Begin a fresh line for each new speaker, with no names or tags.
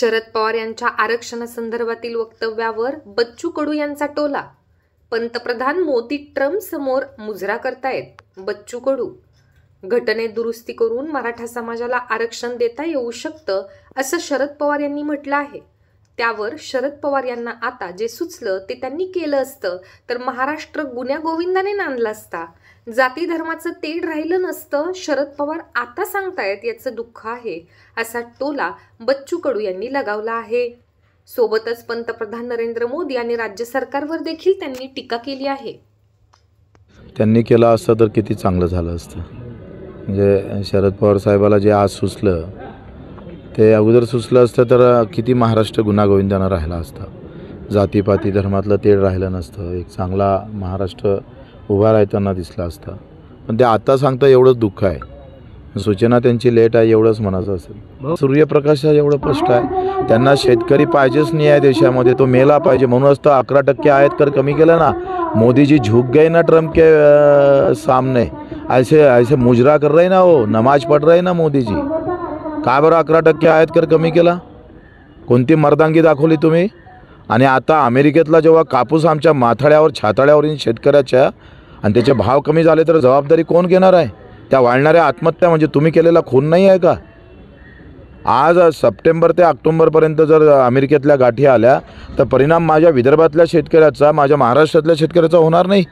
शरद पवार यांच्या आरक्षणासंदर्भातील वक्तव्यावर बच्चू कडू यांचा टोला। पंतप्रधान मोदी ट्रम्प समोर मुजरा करतायत। बच्चू कडू, घटनेत दुरुस्ती करून मराठा समाजाला आरक्षण देता येऊ शकतं असं शरद पवार यांनी म्हटलं आहे। त्यावर शरद पवार यांना आता जे सुचलं ते त्यांनी केलं असतं तर महाराष्ट्र गुन्ह्या गोविंदाने नांदला असता, जाती धर्माचं तेढ राहिलं नसतं। शरद पवार आता सांगतायत याचं दुःख आहे असा टोला बच्चू कडू यांनी लगावला आहे। सोबतच पंतप्रधान नरेंद्र मोदी आणि राज्य सरकारवर देखील त्यांनी टीका केली आहे।
त्यांनी केलं असतं तर किती चांगलं झालं असतं। म्हणजे शरद पवार साहेबाला जे आज सुचलं ते अगोदर सुचलं असतं तर किती महाराष्ट्र गुन्हा गोविंदानं राहिला असता, जातीपाती धर्मातलं तेढ राहिलं नसतं, एक चांगला महाराष्ट्र उभा राहताना दिसला असता। पण ते आता सांगता एवढंच दुःख आहे। सूचना त्यांची लेट आहे एवढंच म्हणायचं असेल। सूर्यप्रकाश एवढं स्पष्ट आहे, त्यांना शेतकरी पाहिजेच नाही आहे देशामध्ये, तो मेला पाहिजे म्हणूनच तर 11% आयात कर कमी केलं ना। मोदी जी झुक गए ना ट्रम्प के सामने, ऐसे मुजरा कर रहे ना, वो नमाज पढ़ रहे ना मोदी जी। का बरं 11% आयात कर कमी केला? कोणती मर्दांगी दाखवली तुम्ही? आणि आता अमेरिकेतला जेव्हा कापूस आमच्या माथाड्यावर छाताड्यावर येईल शेतकऱ्याच्या आणि त्याचे भाव कमी झाले तर जबाबदारी कोण घेणार आहे? त्या वाढणाऱ्या आत्महत्या म्हणजे तुम्ही केलेला खून नाही आहे का? आज सप्टेंबर ते ऑक्टोबरपर्यंत जर अमेरिकेतल्या गाठी आल्या तर परिणाम माझ्या विदर्भातल्या शेतकऱ्याचा, माझ्या महाराष्ट्रातल्या शेतकऱ्याचा होणार नाही?